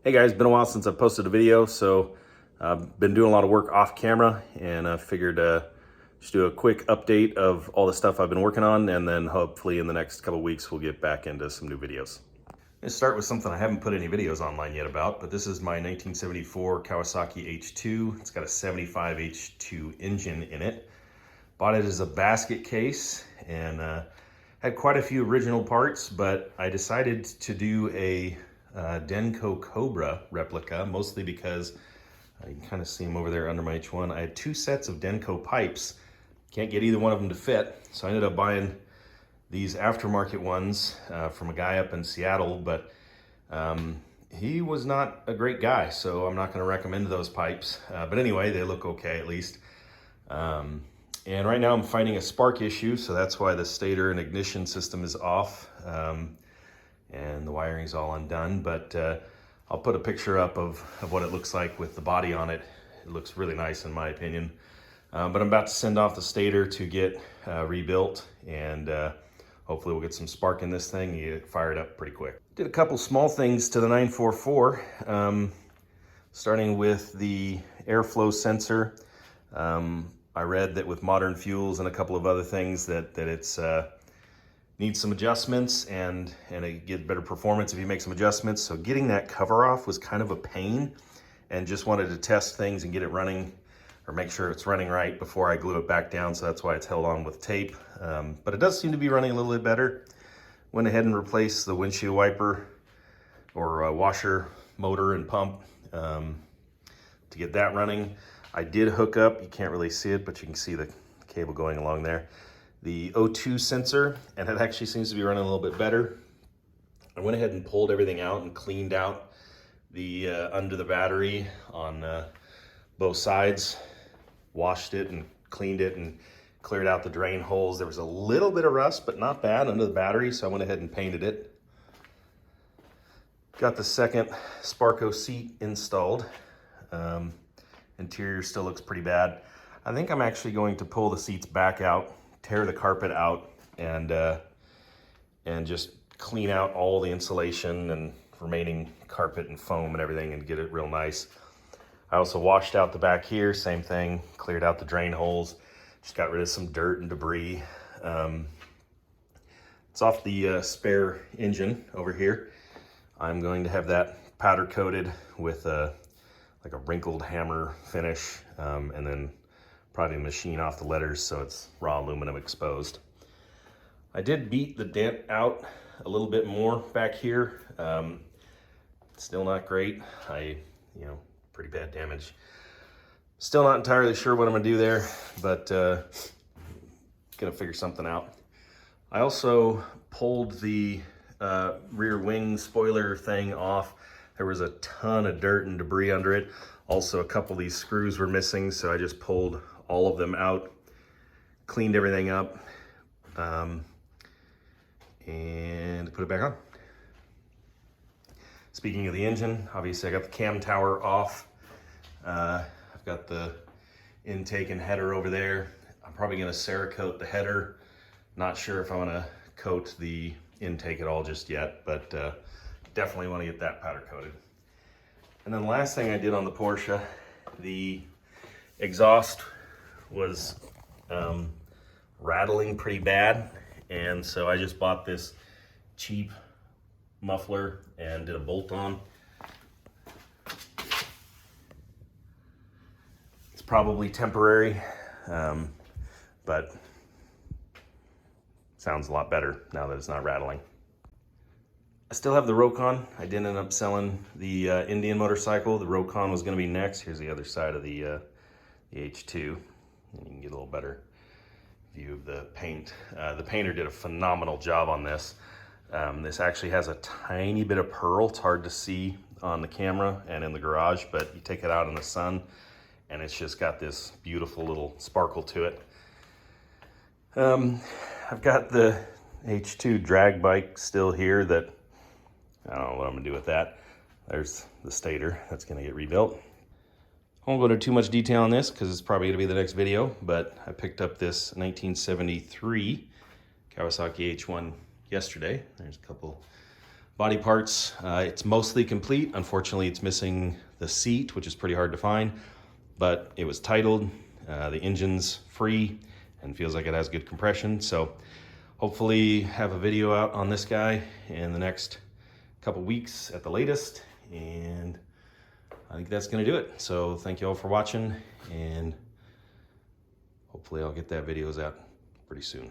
Hey guys, been a while since I've posted a video, so I've been doing a lot of work off camera, and I figured just do a quick update of all the stuff I've been working on, and then hopefully in the next couple weeks we'll get back into some new videos. Let's start with something I haven't put any videos online yet about, but this is my 1974 Kawasaki H2. It's got a 75 H2 engine in it. Bought it as a basket case, and had quite a few original parts, but I decided to do a Denco Cobra replica, mostly because you can kind of see them over there under my H1. I had two sets of Denco pipes. Can't get either one of them to fit, so I ended up buying these aftermarket ones from a guy up in Seattle, but he was not a great guy, so I'm not going to recommend those pipes. But anyway, they look okay at least. And right now I'm finding a spark issue, so that's why the stator and ignition system is off. And the wiring's all undone, but I'll put a picture up of what it looks like with the body on it. It looks really nice in my opinion. But I'm about to send off the stator to get rebuilt, and hopefully we'll get some spark in this thing and get it fired up pretty quick. Did a couple small things to the 944, starting with the airflow sensor. I read that with modern fuels and a couple of other things that it's needs some adjustments, and it get better performance if you make some adjustments. So getting that cover off was kind of a pain, and just wanted to test things and get it running, or make sure it's running right before I glue it back down. So that's why it's held on with tape. But it does seem to be running a little bit better. Went ahead and replaced the windshield wiper or washer motor and pump to get that running. I did hook up, you can't really see it, but you can see the cable going along there, the O2 sensor, and it actually seems to be running a little bit better. I went ahead and pulled everything out and cleaned out the under the battery on both sides, washed it and cleaned it and cleared out the drain holes. There was a little bit of rust, but not bad under the battery, so I went ahead and painted it. Got the second Sparco seat installed. Interior still looks pretty bad. I think I'm actually going to pull the seats back out, tear the carpet out, and just clean out all the insulation and remaining carpet and foam and everything, and get it real nice. I also washed out the back here, same thing, cleared out the drain holes, just got rid of some dirt and debris. It's off the spare engine over here. I'm going to have that powder coated with like a wrinkled hammer finish, and then probably machine off the letters so it's raw aluminum exposed. I did beat the dent out a little bit more back here. Still not great. Pretty bad damage. Still not entirely sure what I'm gonna do there, but gonna figure something out. I also pulled the rear wing spoiler thing off. There was a ton of dirt and debris under it. Also, a couple of these screws were missing, so I just pulled all of them out, cleaned everything up, and put it back on. Speaking of the engine, obviously I got the cam tower off. I've got the intake and header over there. I'm probably gonna Cerakote the header. Not sure if I'm gonna coat the intake at all just yet, but definitely wanna get that powder coated. And then the last thing I did on the Porsche, the exhaust was rattling pretty bad, and so I just bought this cheap muffler and did a bolt on. It's probably temporary, but sounds a lot better now that it's not rattling. I still have the Rokon. I did end up selling the Indian motorcycle. The Rokon was going to be next. Here's the other side of the H2. And you can get a little better view of the paint. The painter did a phenomenal job on this. This actually has a tiny bit of pearl. It's hard to see on the camera and in the garage, but you take it out in the sun and it's just got this beautiful little sparkle to it. I've got the H2 drag bike still here that I don't know what I'm gonna do with that. There's the stator that's gonna get rebuilt. I won't go into too much detail on this because it's probably gonna be the next video, but I picked up this 1973 Kawasaki H1 yesterday. There's a couple body parts. It's mostly complete. Unfortunately, it's missing the seat, which is pretty hard to find, but it was titled. The engine's free and feels like it has good compression. So hopefully have a video out on this guy in the next couple weeks at the latest. And I think that's gonna do it. So thank you all for watching, and hopefully I'll get that videos out pretty soon.